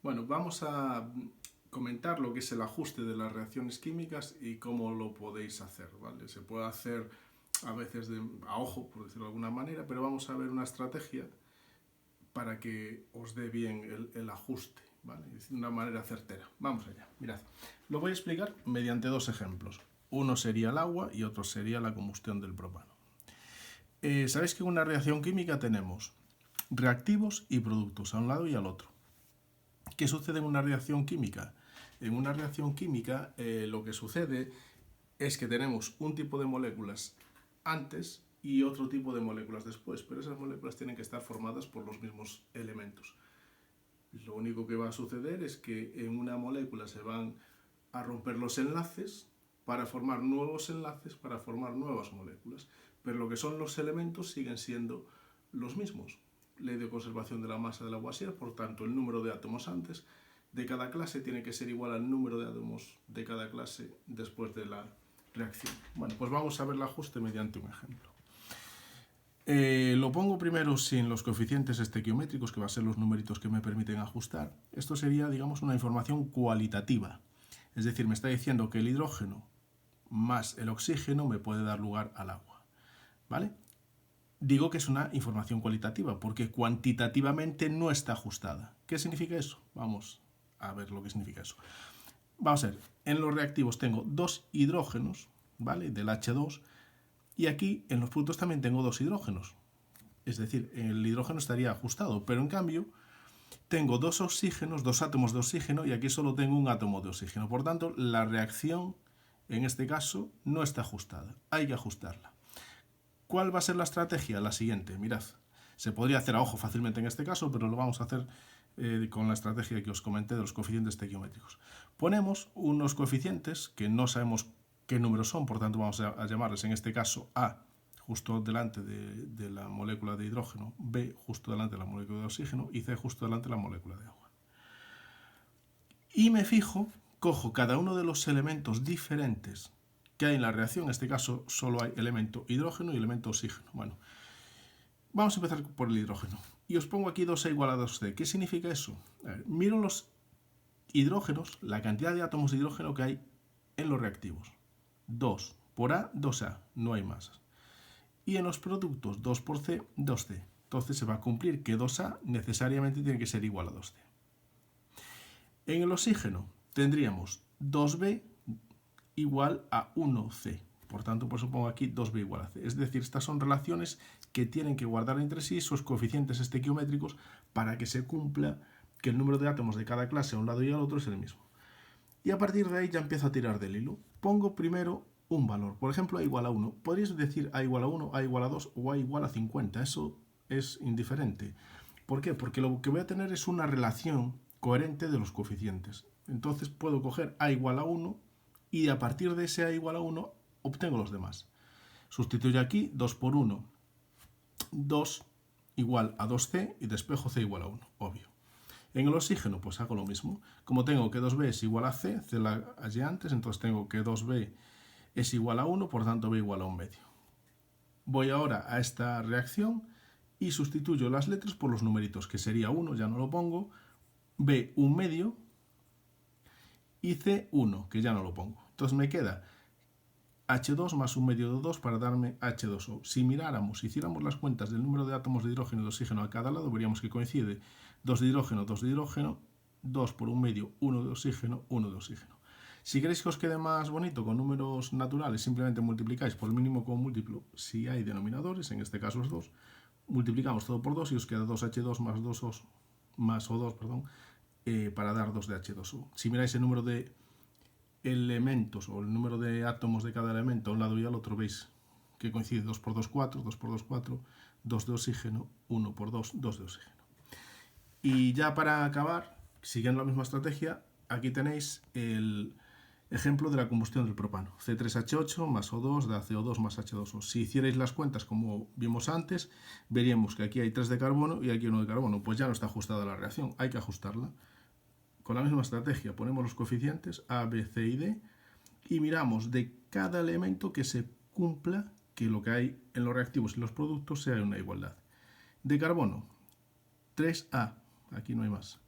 Bueno, vamos a comentar lo que es el ajuste de las reacciones químicas y cómo lo podéis hacer, ¿vale? Se puede hacer a veces a ojo, por decirlo de alguna manera, pero vamos a ver una estrategia para que os dé bien el ajuste, ¿vale? De una manera certera. Vamos allá, mirad. Lo voy a explicar mediante dos ejemplos. Uno sería el agua y otro sería la combustión del propano. Sabéis que en una reacción química tenemos reactivos y productos a un lado y al otro. ¿Qué sucede en una reacción química? En una reacción química lo que sucede es que tenemos un tipo de moléculas antes y otro tipo de moléculas después, pero esas moléculas tienen que estar formadas por los mismos elementos. Lo único que va a suceder es que en una molécula se van a romper los enlaces para formar nuevos enlaces, para formar nuevas moléculas, pero lo que son los elementos siguen siendo los mismos. Ley de conservación de la masa de Lavoisier, por tanto, el número de átomos antes de cada clase tiene que ser igual al número de átomos de cada clase después de la reacción. Bueno, pues vamos a ver el ajuste mediante un ejemplo. Lo pongo primero sin los coeficientes estequiométricos, que van a ser los numeritos que me permiten ajustar. Esto sería, digamos, una información cualitativa. Es decir, me está diciendo que el hidrógeno más el oxígeno me puede dar lugar al agua. ¿Vale? Digo que es una información cualitativa, porque cuantitativamente no está ajustada. ¿Qué significa eso? Vamos a ver lo que significa eso. Vamos a ver, en los reactivos tengo dos hidrógenos, ¿vale? Del H2, y aquí en los productos también tengo dos hidrógenos. Es decir, el hidrógeno estaría ajustado, pero en cambio tengo dos oxígenos, dos átomos de oxígeno, y aquí solo tengo un átomo de oxígeno. Por tanto, la reacción, en este caso, no está ajustada. Hay que ajustarla. ¿Cuál va a ser la estrategia? La siguiente, mirad. Se podría hacer a ojo fácilmente en este caso, pero lo vamos a hacer con la estrategia que os comenté de los coeficientes estequiométricos. Ponemos unos coeficientes que no sabemos qué números son, por tanto vamos a llamarles en este caso A justo delante de la molécula de hidrógeno, B justo delante de la molécula de oxígeno y C justo delante de la molécula de agua. Y me fijo, cojo cada uno de los elementos diferentes que hay en la reacción, en este caso solo hay elemento hidrógeno y elemento oxígeno. Bueno, vamos a empezar por el hidrógeno. Y os pongo aquí 2A igual a 2C. ¿Qué significa eso? A ver, miro los hidrógenos, la cantidad de átomos de hidrógeno que hay en los reactivos. 2 por A, 2A, no hay más. Y en los productos 2 por C, 2C. Entonces se va a cumplir que 2A necesariamente tiene que ser igual a 2C. En el oxígeno tendríamos 2B igual a 1C. Por tanto, pues pongo aquí 2B igual a C. Es decir, estas son relaciones que tienen que guardar entre sí sus coeficientes estequiométricos para que se cumpla que el número de átomos de cada clase a un lado y al otro es el mismo. Y a partir de ahí ya empiezo a tirar del hilo. Pongo primero un valor. Por ejemplo, A igual a 1. Podríais decir A igual a 1, A igual a 2 o A igual a 50. Eso es indiferente. ¿Por qué? Porque lo que voy a tener es una relación coherente de los coeficientes. Entonces puedo coger A igual a 1 y a partir de ese A igual a 1 obtengo los demás. Sustituyo aquí 2 por 1, 2 igual a 2C y despejo C igual a 1, obvio. En el oxígeno pues hago lo mismo. Como tengo que 2B es igual a C, C la hallé antes, entonces tengo que 2B es igual a 1, por tanto B igual a 1 medio. Voy ahora a esta reacción y sustituyo las letras por los numeritos, que sería 1, ya no lo pongo, B 1 medio y C 1, que ya no lo pongo. Entonces me queda H2 más 1 medio de 2 para darme H2O. Si miráramos, hiciéramos las cuentas del número de átomos de hidrógeno y de oxígeno a cada lado, veríamos que coincide 2 de hidrógeno, 2 de hidrógeno, 2 por 1 medio, 1 de oxígeno, 1 de oxígeno. Si queréis que os quede más bonito con números naturales, simplemente multiplicáis por el mínimo común múltiplo si hay denominadores, en este caso es 2, multiplicamos todo por 2 y os queda 2H2 más 2O, más O2, perdón, para dar 2 de H2O. Si miráis el número de elementos o el número de átomos de cada elemento a un lado y al otro, veis que coincide 2 por 2, 4, 2 por 2, 4, 2 de oxígeno, 1 por 2, 2 de oxígeno. Y ya para acabar, siguiendo la misma estrategia, aquí tenéis el ejemplo de la combustión del propano. C3H8 más O2 da CO2 más H2O. Si hicierais las cuentas como vimos antes, veríamos que aquí hay 3 de carbono y aquí 1 de carbono. Pues ya no está ajustada la reacción, hay que ajustarla. Con la misma estrategia ponemos los coeficientes A, B, C y D y miramos de cada elemento que se cumpla que lo que hay en los reactivos y los productos sea una igualdad. De carbono, 3A, aquí no hay más.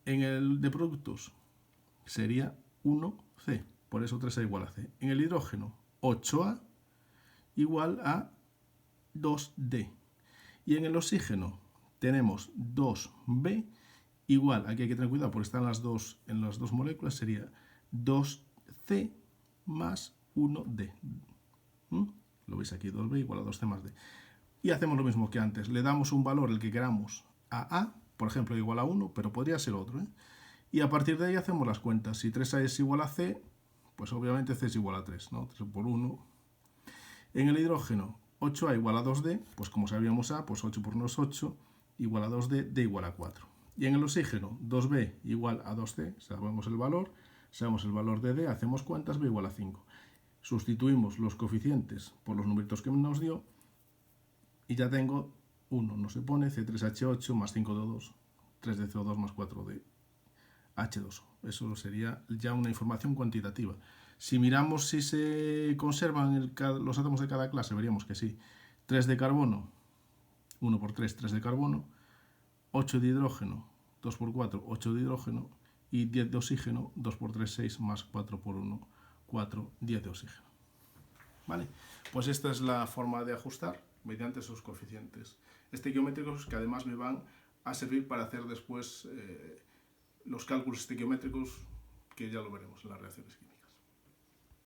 En el de productos sería 1C, por eso 3A igual a C. En el hidrógeno, 8A igual a 2D. Y en el oxígeno tenemos 2B igual, aquí hay que tener cuidado porque están en las dos moléculas, sería 2C más 1D. Lo veis aquí, 2B igual a 2C más D. Y hacemos lo mismo que antes, le damos un valor, el que queramos, a, por ejemplo, igual a 1, pero podría ser otro, ¿eh? Y a partir de ahí hacemos las cuentas. Si 3A es igual a C, pues obviamente C es igual a 3, ¿no? 3 por 1. En el hidrógeno, 8A igual a 2D, pues como sabíamos A, pues 8 por 1 es 8, igual a 2D, D igual a 4. Y en el oxígeno, 2B igual a 2C, sabemos el valor de D, hacemos cuentas, B igual a 5. Sustituimos los coeficientes por los numeritos que nos dio y ya tengo 1, no se pone, C3H8 más 5D2, 3D CO2 más 4D. H2O. Eso sería ya una información cuantitativa. Si miramos si se conservan los átomos de cada clase, veríamos que sí. 3 de carbono, 1 por 3, 3 de carbono, 8 de hidrógeno, 2 por 4, 8 de hidrógeno, y 10 de oxígeno, 2 por 3, 6, más 4 por 1, 4, 10 de oxígeno. ¿Vale? Pues esta es la forma de ajustar mediante esos coeficientes estequiométricos que además me van a servir para hacer después los cálculos estequiométricos, que ya lo veremos en las reacciones químicas.